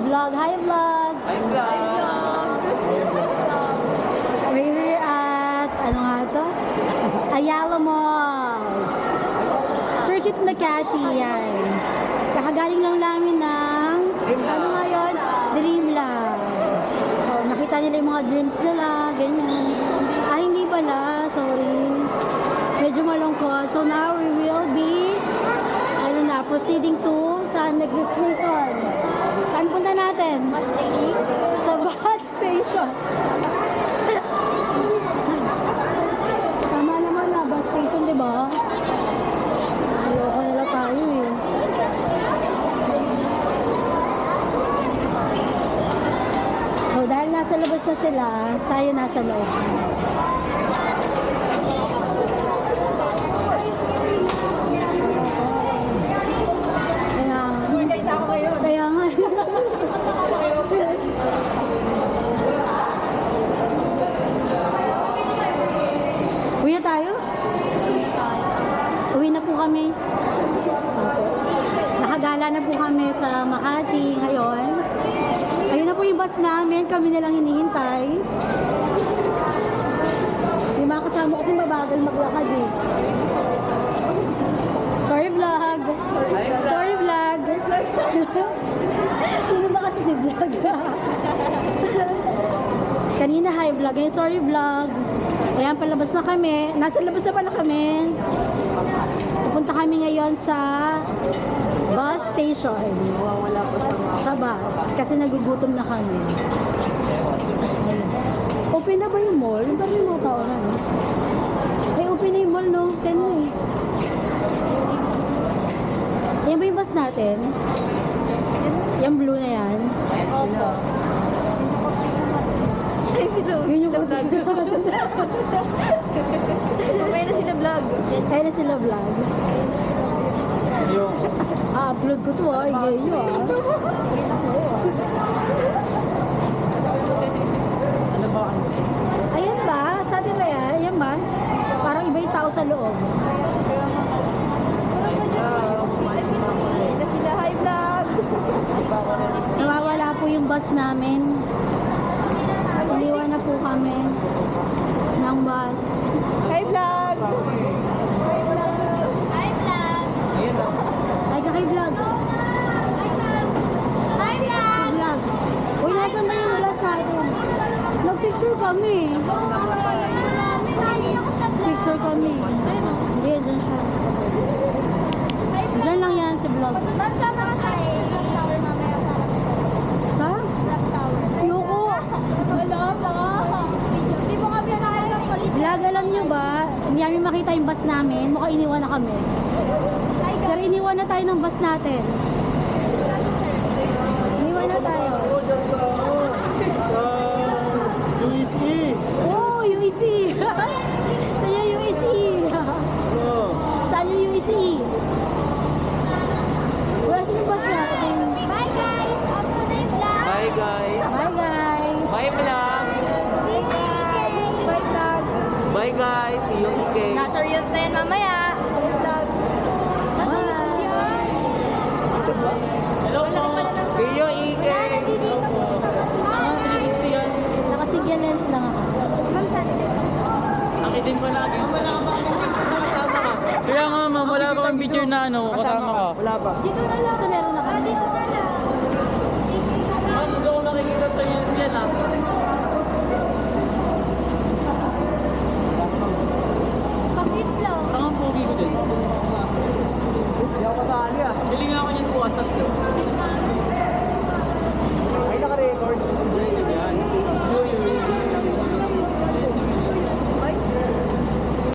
vlog. Hi, vlog. Hi, vlog. We're at, ano nga to? Ayala Malls. Circuit Makati, yan. Kakagaling lang namin ng, ano nga yun? Dreamland. Oh, nakita nila yung mga dreams nila, ganyan. Ah, hindi pala, sorry. Medyo malungkot. So now we will be, ano na, proceeding to sa next destination. Saan punta natin? Bus station. Sa bus station. Tama naman na, bus station, di ba? Ayoko nila tayo eh. So dahil nasa labas na sila, tayo nasa loob. Kaya nga. Uwi na tayo? Uwi na po kami. Nakagala na po kami sa Makati ngayon. Ayun na po yung bus namin. Kami na lang hinihintay. Yung mga kasama ko kasi mabagal maglakad eh. Sorry vlog. Sorry vlog. Sino ba kasi si vlog? Kanina hi vlog. Ngayon sorry vlog. Ayan, palabas na kami. Nasa labas na pala kami. Pupunta kami ngayon sa bus station. Sa bus. Kasi nagugutom na kami. Open na ba yung mall? Ang dami mga tao na, no? Ay, open na yung mall, no? 10 na eh. Yan ba yung bus natin? Yung blue na yan? Opo. Ay, sila. Yun yung vlog. Mamaya na sila vlog. Kaya na sila vlog. Yung, Upload ko to ah. Ingay nyo ah. ano ba? Ayan ba? Sabi ba yan? Ayan ba? Parang iba yung tao sa loob. Mamaya na sila. Hi, vlog. Nawawala po yung bus namin. Iniwan na po kami ng bus. Hi, vlog. Hi, vlog. Hi, vlog. Ayun na. Ay, kay vlog. Hi, vlog. Vlog. Uy, nasan ba yung bus natin? Nag-picture kami. Picture kami. Hindi, dyan siya. Dyan lang yan si vlog. Sama ka sa tower mamaya para Sa? Clock tower. Ayoko. Wala pa. Di mo kami nakaya ng palit. Vlog, alam nyo ba? Hindi namin makita yung bus namin. Mukhang iniwan na kami. Sir, iniwan na tayo ng bus natin. Iniwan na tayo. Ako dyan sa, sa USE. Oh, UEC! Sa'yo UEC! Oo. Saan yung UEC? Wala sino bus natin. Bye guys! After na yung vlog. Bye, guys. Bye guys! Bye, vlog. See you guys! Bye vlog! Bye, guys. See you, Ike. Nasa Reels na yan mamaya. Bye vlog! Nasa Bye. YouTube yan. Hello Wala ka pala ng See you, Ike. Wala, nandito po. Nakasigyan lens lang ako. Ma'am, saan? Akitin pa natin. Kaya nga ma'am, wala pa kang picture na ano, kasama ka. Wala pa. Dito na lang. Sa meron na kami. Dito na